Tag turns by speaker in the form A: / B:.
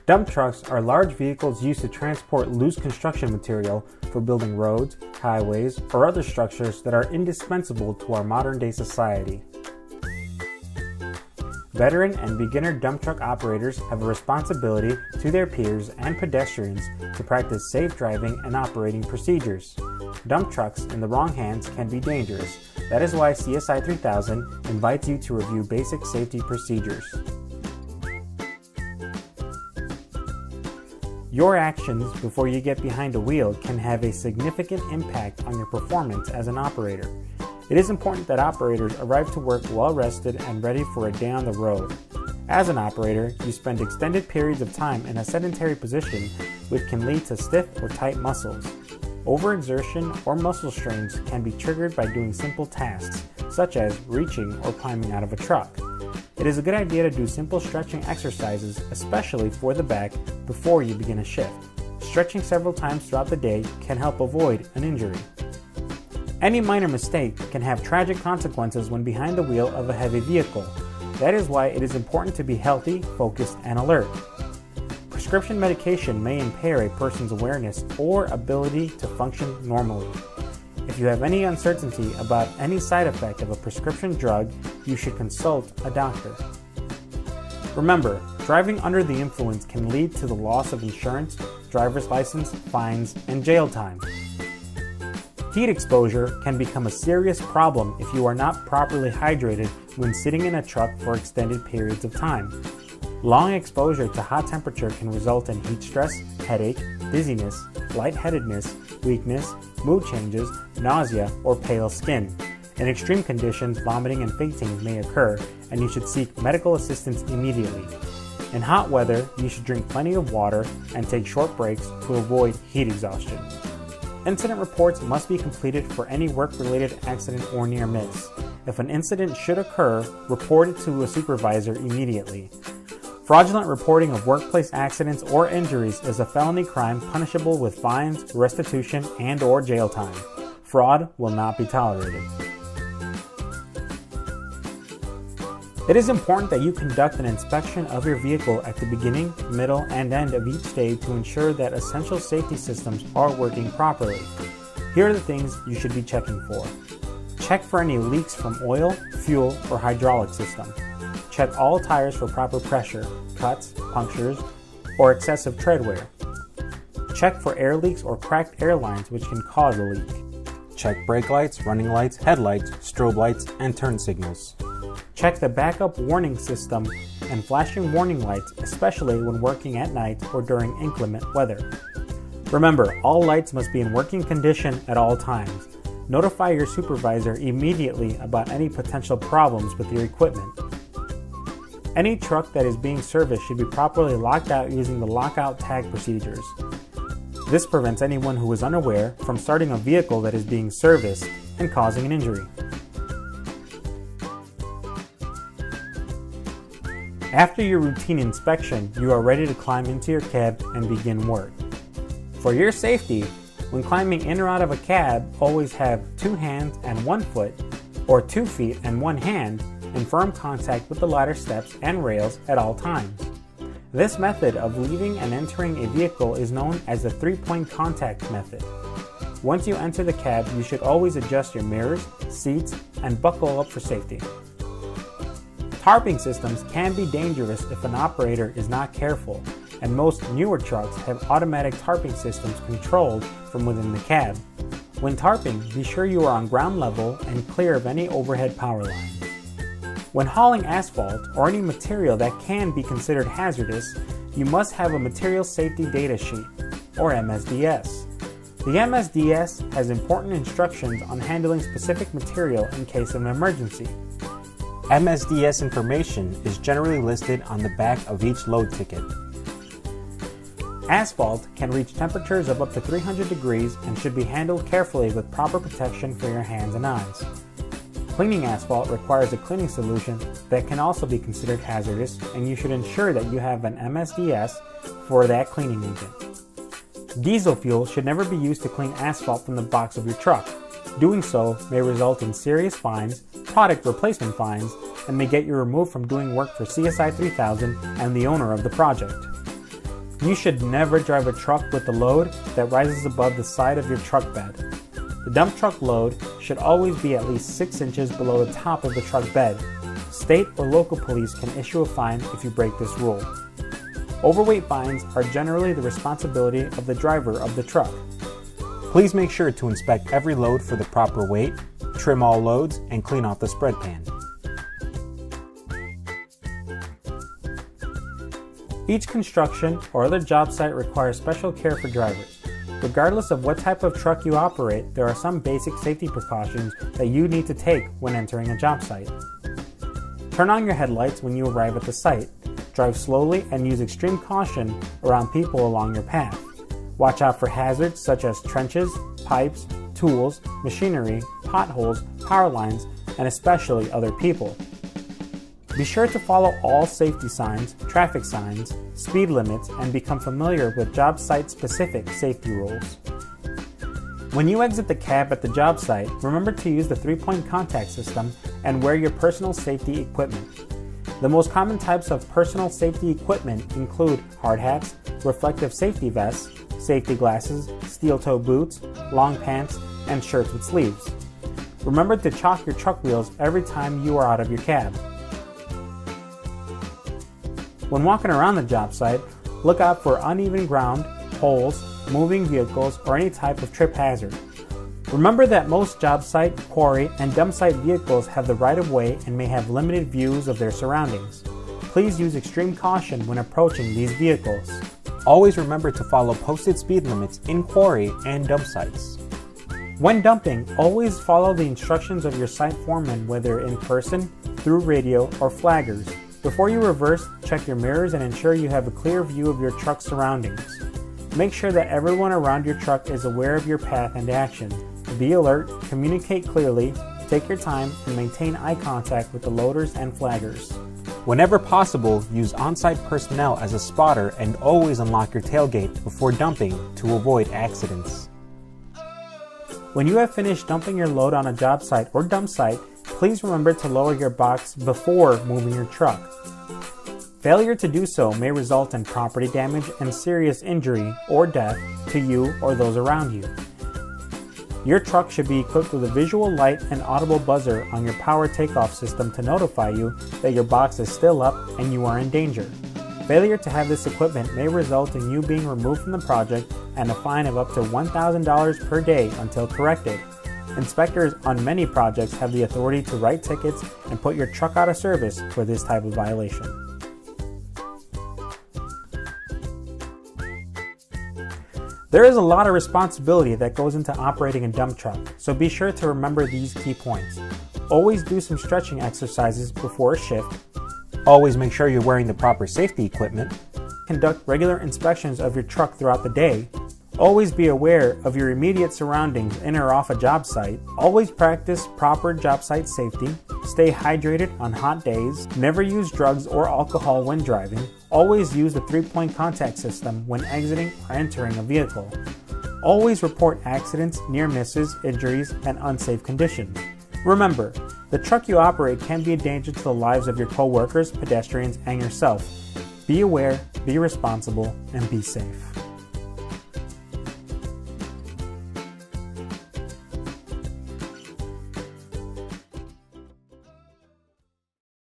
A: Dump trucks are large vehicles used to transport loose construction material for building roads, highways, or other structures that are indispensable to our modern-day society. Veteran and beginner dump truck operators have a responsibility to their peers and pedestrians to practice safe driving and operating procedures. Dump trucks in the wrong hands can be dangerous. That is why CSI 3000 invites you to review basic safety procedures. Your actions before you get behind a wheel can have a significant impact on your performance as an operator. It is important that operators arrive to work well rested and ready for a day on the road. As an operator, you spend extended periods of time in a sedentary position, which can lead to stiff or tight muscles. Overexertion or muscle strains can be triggered by doing simple tasks, such as reaching or climbing out of a truck. It is a good idea to do simple stretching exercises, especially for the back, before you begin a shift. Stretching several times throughout the day can help avoid an injury. Any minor mistake can have tragic consequences when behind the wheel of a heavy vehicle. That is why it is important to be healthy, focused, and alert. Prescription medication may impair a person's awareness or ability to function normally. If you have any uncertainty about any side effect of a prescription drug, you should consult a doctor. Remember, driving under the influence can lead to the loss of insurance, driver's license, fines, and jail time. Heat exposure can become a serious problem if you are not properly hydrated when sitting in a truck for extended periods of time. Long exposure to hot temperature can result in heat stress, headache, dizziness, lightheadedness, weakness, mood changes, nausea, or pale skin. In extreme conditions, vomiting and fainting may occur, and you should seek medical assistance immediately. In hot weather, you should drink plenty of water and take short breaks to avoid heat exhaustion. Incident reports must be completed for any work-related accident or near miss. If an incident should occur, report it to a supervisor immediately. Fraudulent reporting of workplace accidents or injuries is a felony crime punishable with fines, restitution, and/or jail time. Fraud will not be tolerated. It is important that you conduct an inspection of your vehicle at the beginning, middle, and end of each day to ensure that essential safety systems are working properly. Here are the things you should be checking for. Check for any leaks from oil, fuel, or hydraulic system. Check all tires for proper pressure, cuts, punctures, or excessive tread wear. Check for air leaks or cracked air lines which can cause a leak. Check brake lights, running lights, headlights, strobe lights, and turn signals. Check the backup warning system and flashing warning lights, especially when working at night or during inclement weather. Remember, all lights must be in working condition at all times. Notify your supervisor immediately about any potential problems with your equipment. Any truck that is being serviced should be properly locked out using the lockout tag procedures. This prevents anyone who is unaware from starting a vehicle that is being serviced and causing an injury. After your routine inspection, you are ready to climb into your cab and begin work. For your safety, when climbing in or out of a cab, always have 2 hands and 1 foot, or 2 feet and 1 hand, in firm contact with the ladder steps and rails at all times. This method of leaving and entering a vehicle is known as the 3-point contact method. Once you enter the cab, you should always adjust your mirrors, seats, and buckle up for safety. Tarping systems can be dangerous if an operator is not careful, and most newer trucks have automatic tarping systems controlled from within the cab. When tarping, be sure you are on ground level and clear of any overhead power lines. When hauling asphalt or any material that can be considered hazardous, you must have a Material Safety Data Sheet, or MSDS. The MSDS has important instructions on handling specific material in case of an emergency. MSDS information is generally listed on the back of each load ticket. Asphalt can reach temperatures of up to 300 degrees and should be handled carefully with proper protection for your hands and eyes. Cleaning asphalt requires a cleaning solution that can also be considered hazardous, and you should ensure that you have an MSDS for that cleaning agent. Diesel fuel should never be used to clean asphalt from the box of your truck. Doing so may result in serious fines, product replacement fines, and may get you removed from doing work for CSI 3000 and the owner of the project. You should never drive a truck with a load that rises above the side of your truck bed. The dump truck load should always be at least 6 inches below the top of the truck bed. State or local police can issue a fine if you break this rule. Overweight fines are generally the responsibility of the driver of the truck. Please make sure to inspect every load for the proper weight, trim all loads, and clean off the spread pan. Each construction or other job site requires special care for drivers. Regardless of what type of truck you operate, there are some basic safety precautions that you need to take when entering a job site. Turn on your headlights when you arrive at the site. Drive slowly and use extreme caution around people along your path. Watch out for hazards such as trenches, pipes, tools, machinery, potholes, power lines, and especially other people. Be sure to follow all safety signs, traffic signs, speed limits, and become familiar with job site-specific safety rules. When you exit the cab at the job site, remember to use the 3-point contact system and wear your personal safety equipment. The most common types of personal safety equipment include hard hats, reflective safety vests, safety glasses, steel-toe boots, long pants, and shirts with sleeves. Remember to chalk your truck wheels every time you are out of your cab. When walking around the job site, look out for uneven ground, holes, moving vehicles, or any type of trip hazard. Remember that most job site, quarry, and dump site vehicles have the right-of-way and may have limited views of their surroundings. Please use extreme caution when approaching these vehicles. Always remember to follow posted speed limits in quarry and dump sites. When dumping, always follow the instructions of your site foreman, whether in person, through radio, or flaggers. Before you reverse, check your mirrors and ensure you have a clear view of your truck's surroundings. Make sure that everyone around your truck is aware of your path and action. Be alert, communicate clearly, take your time, and maintain eye contact with the loaders and flaggers. Whenever possible, use on-site personnel as a spotter and always unlock your tailgate before dumping to avoid accidents. When you have finished dumping your load on a job site or dump site, please remember to lower your box before moving your truck. Failure to do so may result in property damage and serious injury or death to you or those around you. Your truck should be equipped with a visual light and audible buzzer on your power takeoff system to notify you that your box is still up and you are in danger. Failure to have this equipment may result in you being removed from the project and a fine of up to $1,000 per day until corrected. Inspectors on many projects have the authority to write tickets and put your truck out of service for this type of violation. There is a lot of responsibility that goes into operating a dump truck, so be sure to remember these key points. Always do some stretching exercises before a shift. Always make sure you're wearing the proper safety equipment. Conduct regular inspections of your truck throughout the day. Always be aware of your immediate surroundings in or off a job site. Always practice proper job site safety. Stay hydrated on hot days. Never use drugs or alcohol when driving. Always use the 3-point contact system when exiting or entering a vehicle. Always report accidents, near misses, injuries, and unsafe conditions. Remember, the truck you operate can be a danger to the lives of your co-workers, pedestrians, and yourself. Be aware, be responsible, and be safe.